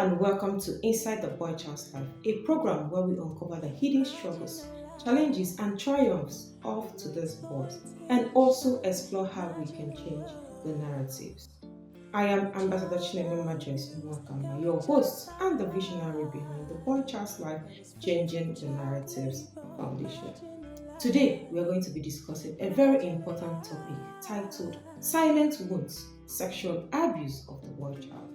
and welcome to Inside the Boy Child's Life, a program where we uncover the hidden struggles, challenges, and triumphs of today's boys and also explore how we can change the narratives. I am Ambassador Joyce Nwakanma, your host and the visionary behind the Boy Child's Life Changing the Narratives Foundation. Today, we are going to be discussing a very important topic titled Silent Wounds, Sexual Abuse of the Boy Child.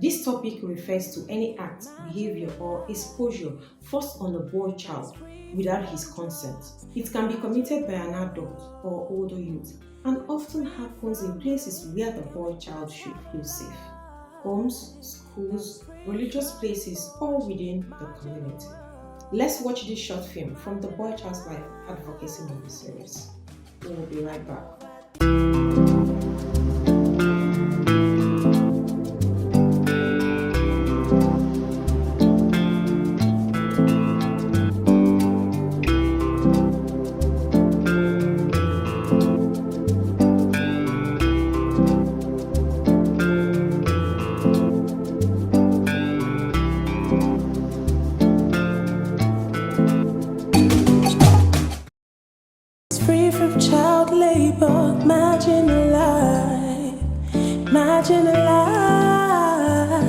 This topic refers to any act, behavior, or exposure forced on a boy child without his consent. It can be committed by an adult or older youth and often happens in places where the boy child should feel safe. Homes, schools, religious places, or within the community. Let's watch this short film from the Boy Child's Life Advocacy Movie Series. We will be right back. Child labor, imagine a life, imagine a life.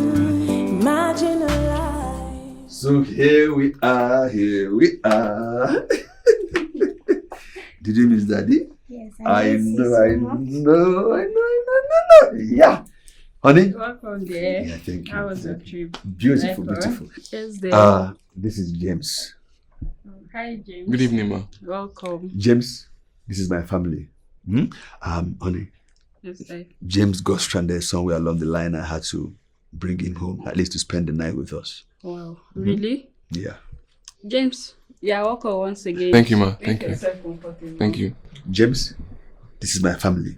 Imagine a life. So here we are. Did you miss Daddy? Yes, I miss you know. so much. Yeah. Honey? Welcome there. Yeah, thank you. How was your Thank you. trip? Beautiful. Yes, there. This is James. Hi, James. Good evening, ma. Welcome. James, this is my family. Honey, Yes, sir. James got stranded somewhere along the line. I had to bring him home, at least to spend the night with us. Wow. Really? Yeah. James, you're welcome once again. Thank you, ma. Thank Make you. yourself comfortable. Thank you. James, this is my family.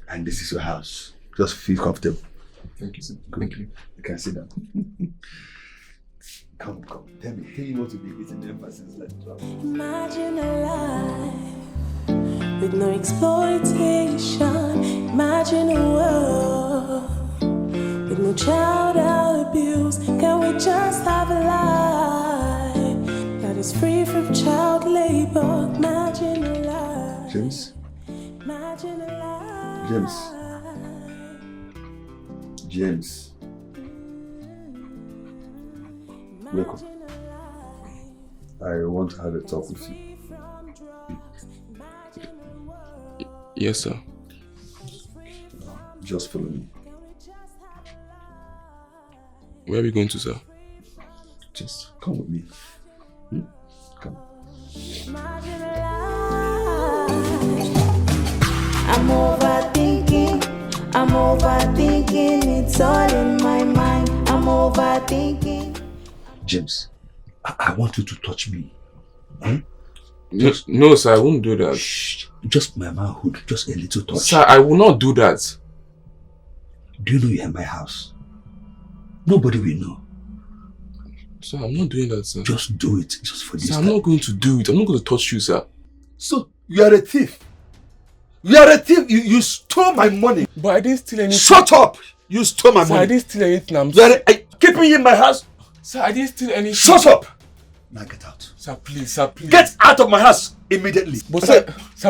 And this is your house. Just feel comfortable. Thank you, sir. Good. Thank you. You can sit down. Come. Tell me what to be with an emphasis like that. Imagine a life with no exploitation. Imagine a world with no child abuse. Can we just have a life that is free from child labor? Imagine a life. James? Imagine a life. James. Wake up. I want to have a talk with you. Yes, sir. Just follow me. Where are we going to, sir? Just come with me. Come. Imagine a life. I'm overthinking, it's all in my mind. I'm overthinking. James, I want you to touch me. No, sir, I won't do that. Shh. Just my manhood, just a little touch. Sir, I will not do that. Do you know you're in my house? Nobody will know. Sir, I'm not doing that, sir. Just do it, just for this Sir, time. I'm not going to do it. I'm not going to touch you, sir. So, you are a thief. You stole my money. But I didn't steal anything. Shut up! You stole my Sir, I money. didn't steal anything. You are keeping you in my house. Sir, I didn't steal anything. Shut up! Now get out. Sir, please, sir, please. Get out of my house immediately. But sir,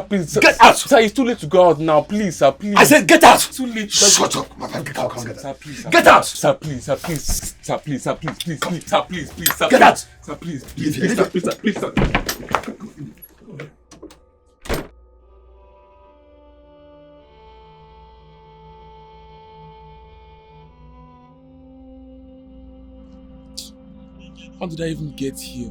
please. Sir, get out. Sir, it's too late to go out now. Please, sir, please. I said get out. It's too late. Shut up. My man, get out. Come, get out. Sir, please. Sir, Get out. Sir, please. Sir, please. Sir, please. Sir, please. Please. Sir, please. Please. Sir, Get out. Sir, please. Leave Please. here. Please. Sir, please. Sir, please. Sir. How did I even get here?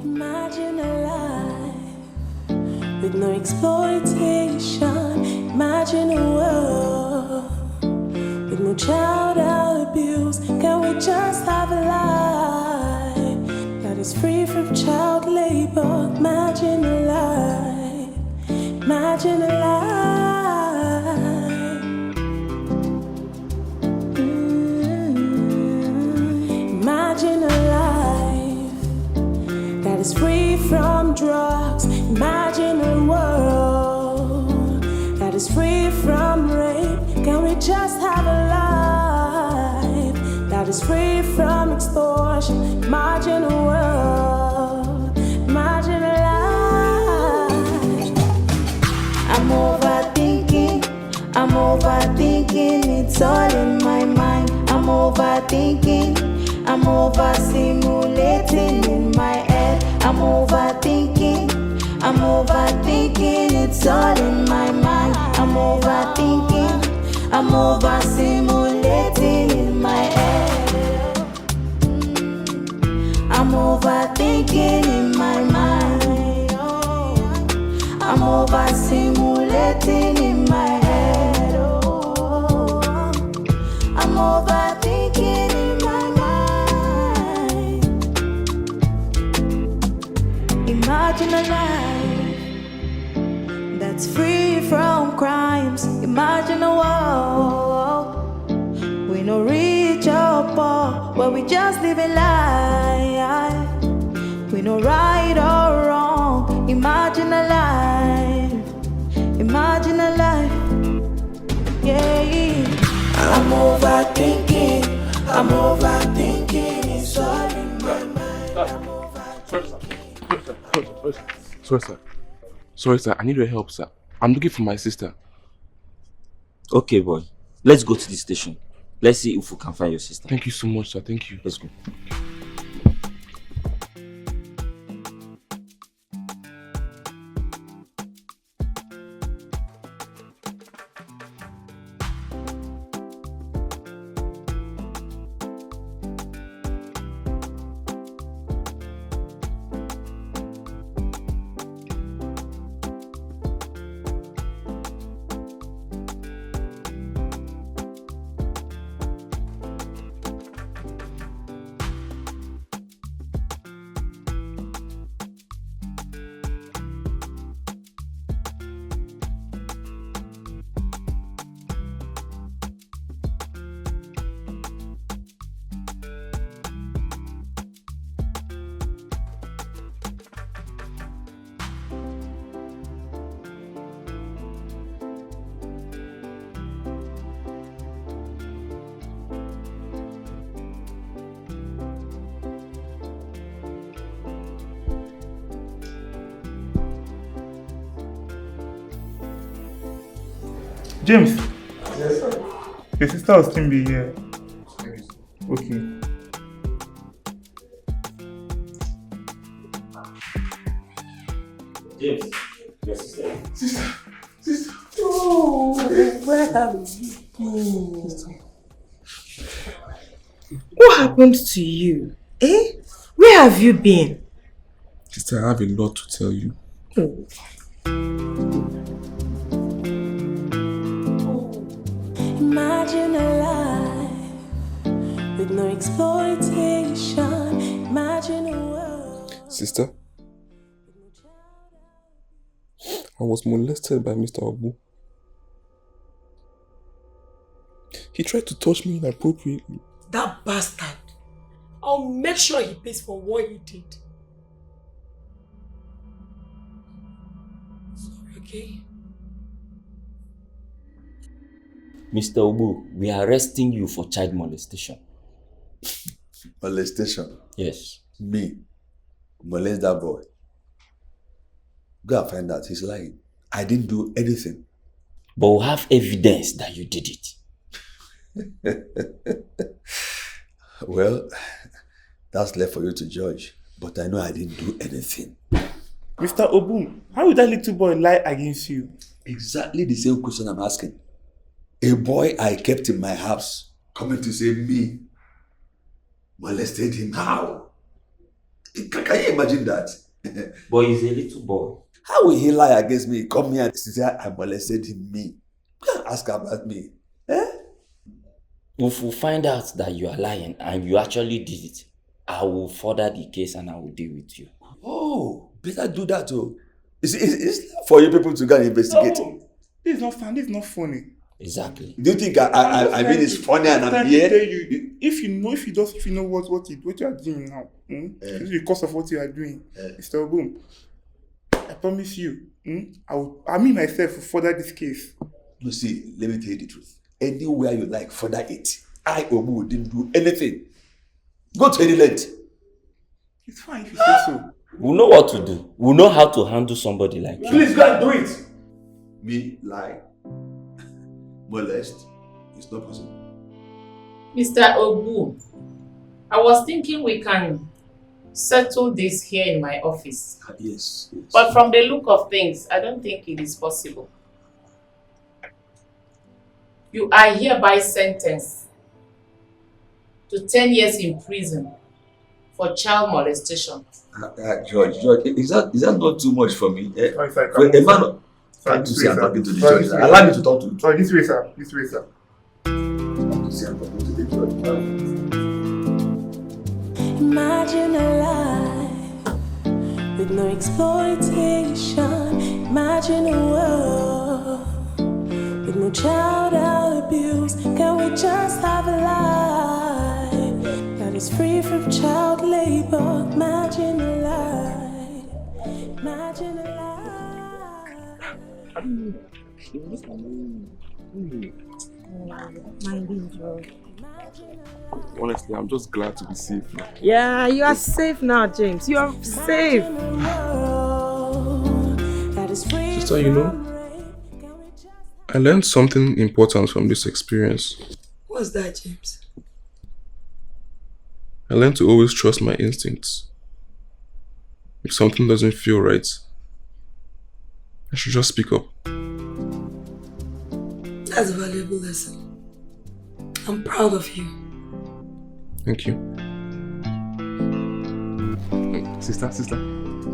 Imagine a life with no exploitation. Imagine a world with no child abuse. Can we just have a life that is free from child labor? Imagine a life. Imagine a life. from drugs. Imagine a world that is free from rape. Can we just have a life that is free from extortion? Imagine a world, imagine a life. I'm overthinking, it's all in my mind. I'm overthinking, I'm overstimulating in my head. I'm overthinking, it's all in my mind. I'm overthinking, I'm overstimulating in my head. I'm overthinking in my mind. I'm overstimulating in my head. I'm overthinking in my mind. Imagine a life that's free from crimes. Imagine a world we no rich or poor, where we just live a life. We no right or wrong. Imagine a life. Imagine a life. Yeah. I'm overthinking, it's all in my mind. Sorry, sir. I need your help, sir. I'm looking for my sister. Okay, boy. Let's go to the station. Let's see if we can find your sister. Thank you so much, sir. Thank you. Let's go. James. Yes, sir. Your sister will still be here. Okay. James, your sister. Sister. Oh, where have you been? What happened to you? Eh? Where have you been? Sister, I have a lot to tell you. Oh. Imagine a life with no exploitation. Imagine a world. Sister, I was molested by Mr. Ogbo. He tried to touch me inappropriately. That bastard. I'll make sure he pays for what he did. Sorry, okay? Mr. Ogbo, we are arresting you for child molestation. Molestation? Yes. Me? Molest that boy? Go and find out. He's lying. I didn't do anything. But we have evidence that you did it. Well, that's left for you to judge. But I know I didn't do anything. Mr. Ogbo, how would that little boy lie against you? Exactly the same question I'm asking. A boy I kept in my house coming to say me molested him. How? Can you imagine that? But he's a little boy. How will he lie against me? Come here and say I molested him, me. Go and ask about me. Eh? If we find out that you are lying and you actually did it, I will further the case and I will deal with you. Oh, better do that too. It's for you people to go and investigate. No, this is not fun. This is not funny. Exactly. Do you think I mean it's funny and I'm here? if you know what you are doing now, it's because of what you are doing, Mr. Ogbo, I promise you, I myself will further this case. You see, let me tell you the truth. Anywhere you like, further it. I, Ogbo, didn't do anything. Go to any length. It's fine if you say so. We know what to do. We know how to handle somebody like you. Please go and do it. Me, lie, molest, it's not possible. Mr. Ogbo, I was thinking we can settle this here in my office. Yes. But from the look of things, I don't think it is possible. You are hereby sentenced to 10 years in prison for child molestation. George, is that not too much for me? Sorry, sir, A man, I'm talking to the judge. Allow me to talk to you. Sorry, this way, sir. I'm talking to the judge. Imagine a life with no exploitation. Imagine a world with no child abuse. Can we just have a life that is free from child labor? Imagine a life. Imagine a life. Honestly, I'm just glad to be safe now. Yeah, you are safe now, James. You are safe. Sister, you know, I learned something important from this experience. What's that, James? I learned to always trust my instincts. If something doesn't feel right, I should just speak up. That's a valuable lesson. I'm proud of you. Thank you. Sister,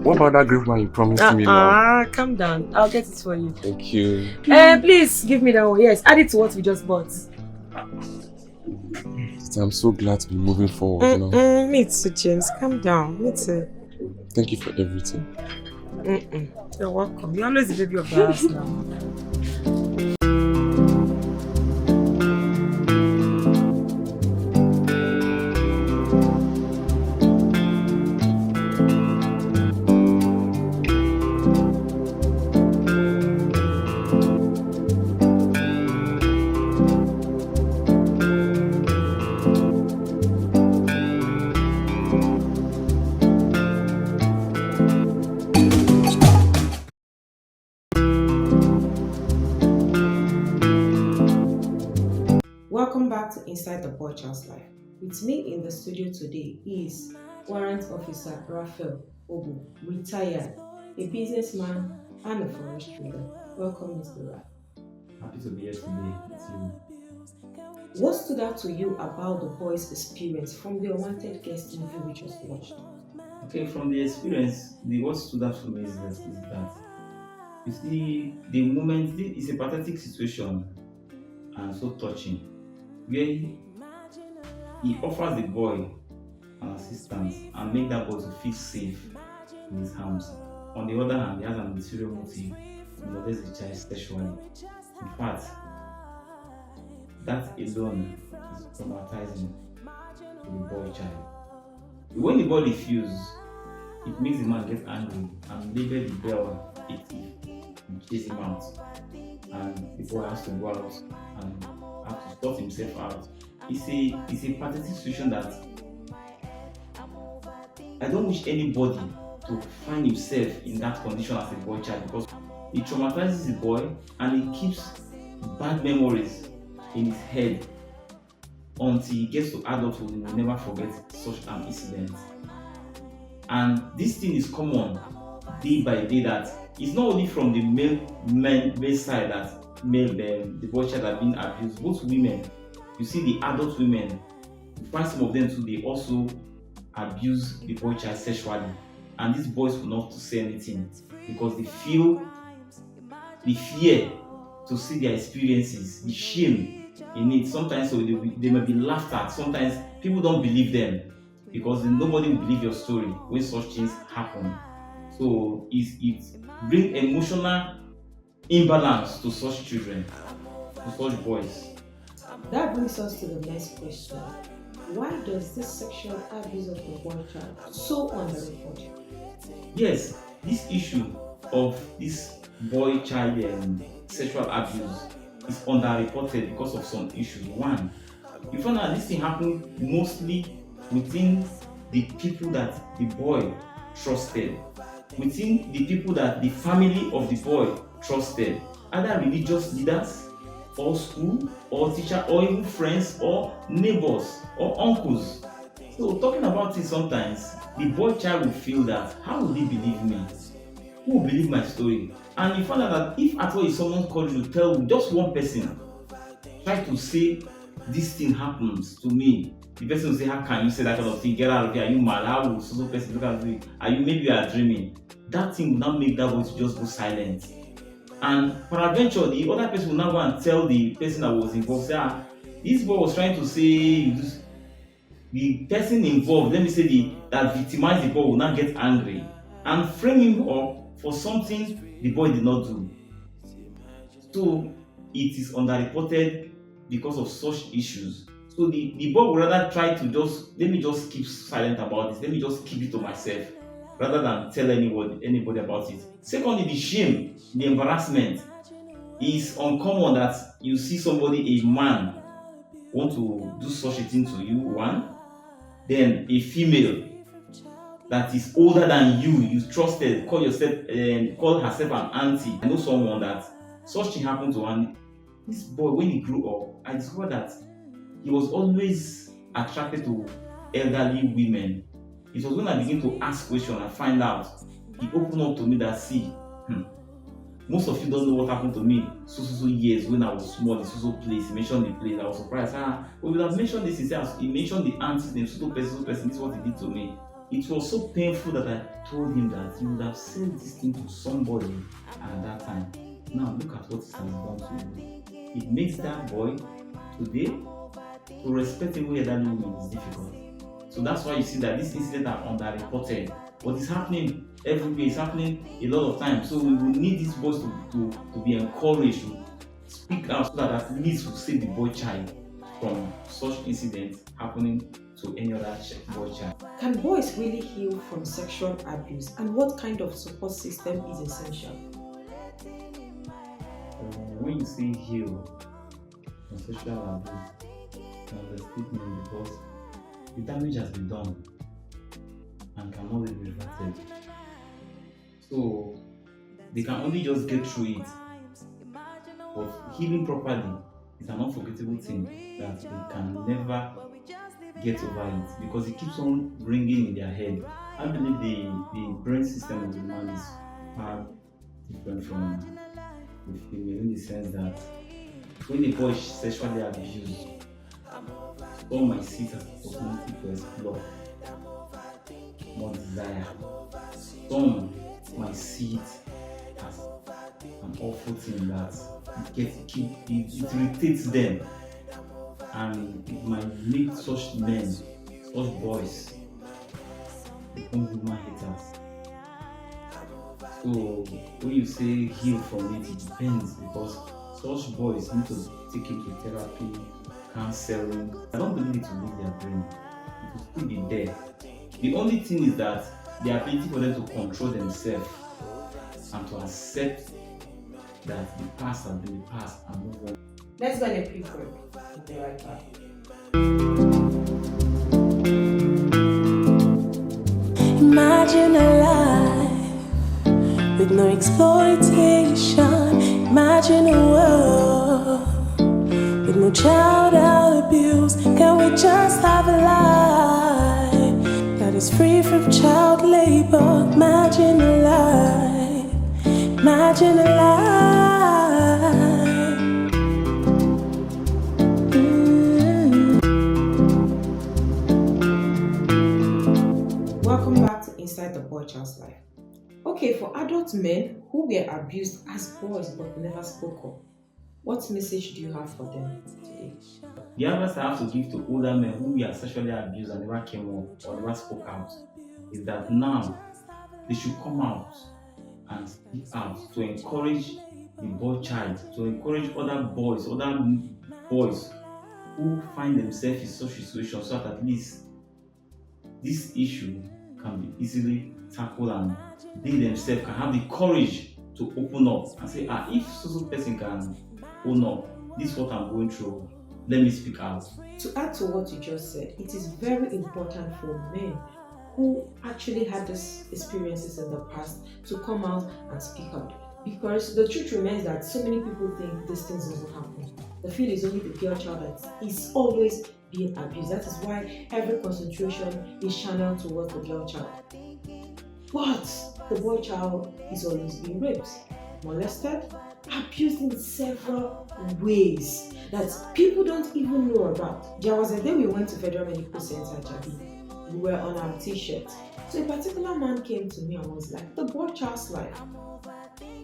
what about that grave man you promised me now? Calm down. I'll get it for you. Thank you. Please give me that one. Yes, add it to what we just bought. Sister, I'm so glad to be moving forward now. Me too, James. Calm down. Me too. Thank you for everything. You're welcome. You're always the baby of the house now. Welcome back to Inside the Boy Child's Life. With me in the studio today is Warrant Officer Raph, Ogbo, retired, a businessman and a forest trader. Welcome, Mr. Raph. Happy to be here today with you. What stood out to you about the boy's experience from the Unwanted Guest movie we just watched? Okay, from the experience, what stood out for me is that you see, the moment, it's a pathetic situation and so touching, where he offers the boy an assistance and make that boy to feel safe in his arms. On the other hand, he has an ulterior motive to molest the child sexually. In fact, that alone is traumatizing to the boy child. When the boy refuses, it makes the man get angry and label the girl a thief and chase him out. And the boy has to go out and have to sort himself out. It's a pathetic situation that I don't wish anybody to find himself in that condition as a boy child, because it traumatizes the boy and it keeps bad memories in his head until he gets to adulthood. He will never forget such an incident. And this thing is common day by day, that it's not only from the male side that the boy child are being abused. Both women, you see the adult women, you find some of them too, they also abuse the boy child sexually. And these boys will not say anything because they feel the fear to see their experiences, the shame in it. Sometimes so they may be laughed at. Sometimes people don't believe them because nobody will believe your story when such things happen. So it brings emotional imbalance to such children, to such boys. That brings us to the next question. Why does this sexual abuse of the boy child so underreported? Yes, this issue of this boy child sexual abuse is underreported because of some issues. One, you find out this thing happen mostly within the people that the boy trusted, within the people that the family of the boy trusted, either religious leaders or school or teacher or even friends or neighbors or uncles. So talking about it, sometimes the boy child will feel that how will he believe me? Who will believe my story? And you find out that if at all if someone calls you to tell just one person, try to say this thing happens to me, the person will say, how can you say that kind of thing? Get out of here, are you mad? How will so person look at you? Are you maybe you are dreaming? That thing will now make that voice just go silent. And peradventure, the other person will now go and tell the person that was involved, say, this boy was trying to say the person involved, let me say that victimized the boy will now get angry and frame him up for something the boy did not do. So it is underreported because of such issues. So the boy would rather try to let me just keep silent about this, let me just keep it to myself, rather than tell anybody about it. Secondly, the shame, the embarrassment is uncommon that you see somebody, a man, want to do such a thing to you, one. Then a female that is older than you trusted, call herself an auntie. I know someone that such thing happened to, and this boy, when he grew up, I discovered that he was always attracted to elderly women. It was when I began to ask questions and find out, he opened up to me that, see, most of you don't know what happened to me so years when I was small in so place. He mentioned the place. I was surprised. We would have mentioned this himself. He mentioned the auntie's name, so person, this is what he did to me. It was so painful that I told him that he would have said this thing to somebody at that time. Now look at what it has done to you. It makes that boy today to respect a way that woman is difficult. So that's why you see that this incident are underreported. But it's happening everywhere, it's happening a lot of times. So we will need these boys to be encouraged to speak out so that at least we'll save the boy child from such incidents happening to any other boy child. Can boys really heal from sexual abuse, and what kind of support system is essential? When you say heal from sexual abuse, it's an understatement because the damage has been done and cannot be reverted. So they can only just get through it. But healing properly is an unforgettable thing that they can never get over it because it keeps on ringing in their head. I believe the brain system of the man is far different from the female in the sense that when a boy is sexually abused, all my see it as an opportunity to explore more desire. Some might see it as an awful thing that it irritates them, and it might make such men, such boys, become human haters. So when you say heal from it, it depends because such boys need to take it to therapy, counseling. I don't believe it will leave their brain. It will still be there. The only thing is that the ability for them to control themselves and to accept that the past has been the past and move on. Let's go on a quick break. We'll be right back. Imagine a life with no exploitation. Imagine a world with no child abuse. Can we just have a life that is free from child labor? Imagine a life. Imagine a life. Welcome back to Inside the Boy Child's Life. Okay, for adult men who were abused as boys but never spoke up, what message do you have for them today? The advice I have to give to older men who were sexually abused and never came up or never spoke out is that now they should come out and speak out to encourage the boy child, to encourage other boys who find themselves in such situations so that at least this issue can be easily tackled and they themselves can have the courage to open up and say, if so person can open up, this is what I'm going through, let me speak out. To add to what you just said, it is very important for men who actually had these experiences in the past to come out and speak out. Because the truth remains that so many people think these things doesn't happen. They feel it's only the girl child that is always being abused. That is why every concentration is channeled towards the girl child. But the boy child is always being raped, molested, abused in several ways that people don't even know about. There was a day we went to Federal Medical Center, Jabi. We were on our t-shirt. So a particular man came to me and was like, the boy child's life.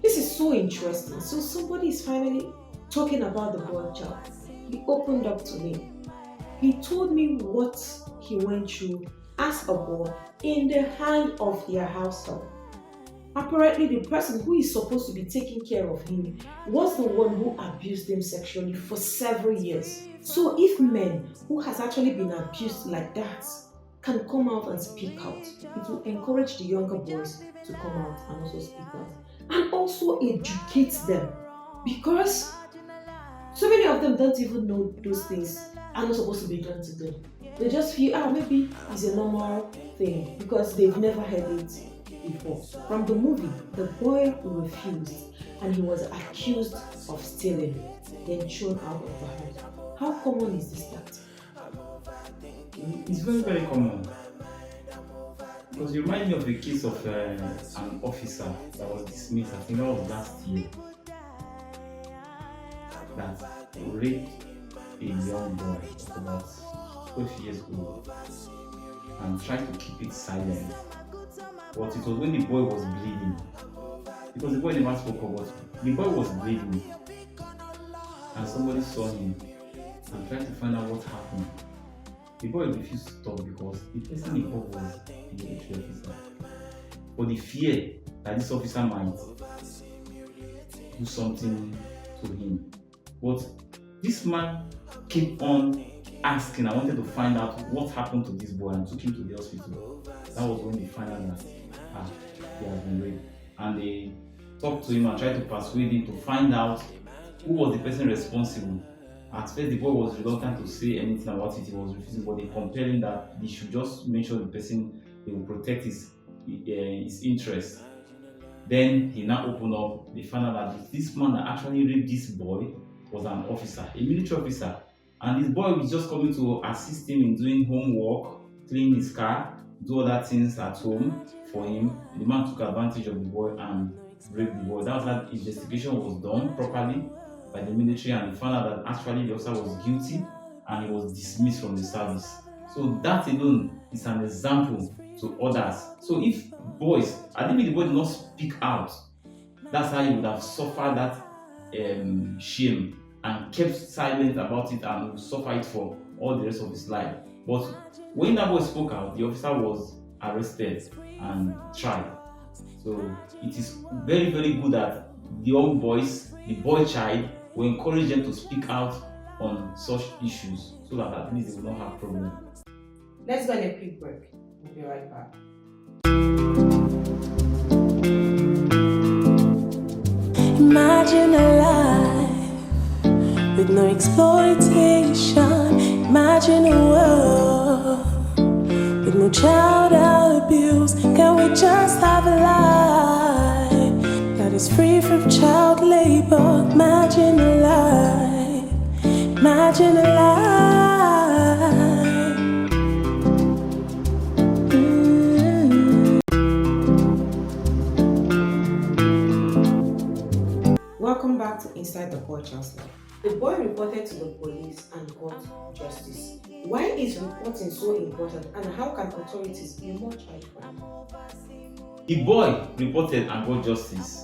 This is so interesting. So somebody is finally talking about the boy child. He opened up to me. He told me what he went through as a boy in the hand of their household. Apparently, the person who is supposed to be taking care of him was the one who abused him sexually for several years. So if men who has actually been abused like that can come out and speak out, it will encourage the younger boys to come out and also speak out. And also educate them. Because so many of them don't even know those things are not supposed to be done to them. They just feel, maybe it's a normal thing because they've never heard it before. From the movie, the boy refused and he was accused of stealing, then thrown out of the house. How common is this that? It's very, very common. Because you remind me of the case of an officer that was dismissed, I think that was last year, that raped a young boy of about 12 years old and tried to keep it silent. But it was when the boy was bleeding. Because the boy never spoke about it. The boy was bleeding. And somebody saw him and tried to find out what happened. The boy refused to talk because the person involved was the military officer. For the fear that this officer might do something to him. But this man kept on asking. I wanted to find out what happened to this boy and took him to the hospital. That was when they found out that he has been raped. And they talked to him and tried to persuade him to find out who was the person responsible. At first, the boy was reluctant to say anything about it. He was refusing, but they compelled him that he should just make sure the person they will protect his interest. Then he now opened up. They found out that this man that actually raped this boy was an officer, a military officer, and this boy was just coming to assist him in doing homework, clean his car, do other things at home for him. The man took advantage of the boy and raped the boy. That was how the investigation was done properly by the military, and they found out that actually the officer was guilty and he was dismissed from the service. So that alone is an example to others. So if boys, I think the boy did not speak out, that's how he would have suffered that shame and kept silent about it and would suffer it for all the rest of his life. But when that boy spoke out, the officer was arrested and tried. So it is very, very good that the young boys, the boy child, we encourage them to speak out on such issues so that at least they will not have problems. Let's go on a quick break. We'll be right back. Imagine a life with no exploitation. Imagine a world with no child abuse. Can we just have a life that is free from child labor? Imagine a life. Imagine a life. Welcome back to Inside the Boy Child's Life. The boy reported to the police and got justice. Why is reporting so important, and how can authorities be more child-friendly? The boy reported and got justice.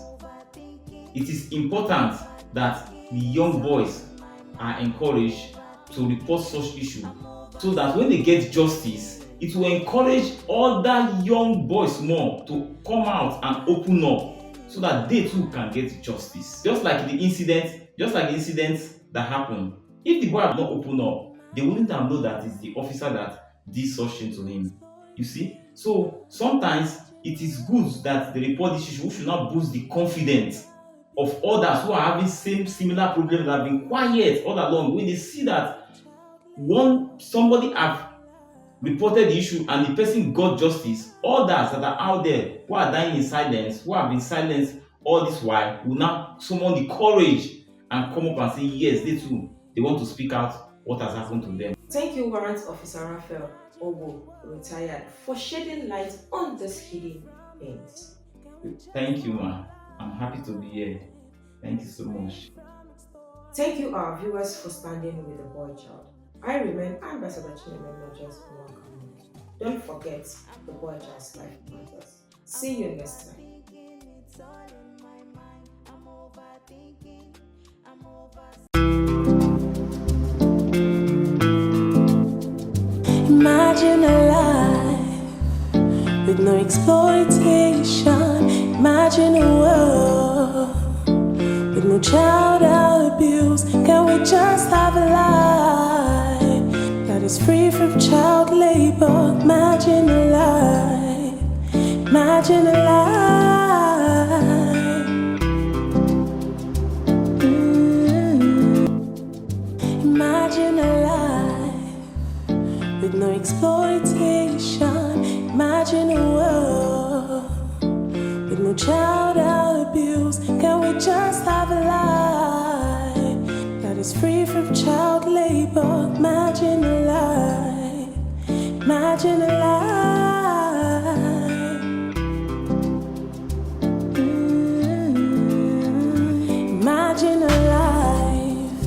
It is important that the young boys are encouraged to report such issues so that when they get justice, it will encourage other young boys more to come out and open up so that they too can get justice. Just like the incident that happened. If the boy had not opened up, they wouldn't have known that it's the officer that did such thing to him. You see? So sometimes it is good that the report this issue should not boost the confidence of others who are having similar problems that have been quiet all along. When they see that somebody have reported the issue and the person got justice, others that are out there who are dying in silence, who have been silenced all this while, will now summon the courage and come up and say yes, they too, they want to speak out what has happened to them. Thank you, Warrant Officer Raphael Ogbo, retired, for shedding light on this hidden pains. Thank you, ma. I'm happy to be here. Thank you so much. Thank you, our viewers, for standing with the boy child. I remain Ambassador Chinememno Joyce. Don't forget, the boy child's life matters. See you next time. Imagine a life with no exploitation. Imagine a world with no child abuse. Can we just have a life that is free from child labor? Imagine a life. Imagine a life. Imagine a life with no exploitation. Imagine a world with no child abuse. Can we just have a life that is free from child labor? Imagine a life. Imagine a life. Imagine a life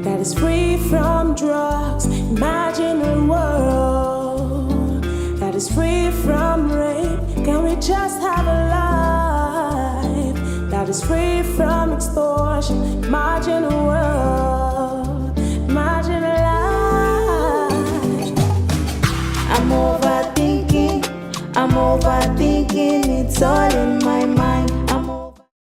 that is free from drugs. Imagine a world that is free from rape. Can we just have a life that is free from extortion? Imagine a world. Imagine a life. I'm overthinking. It's all in my mind.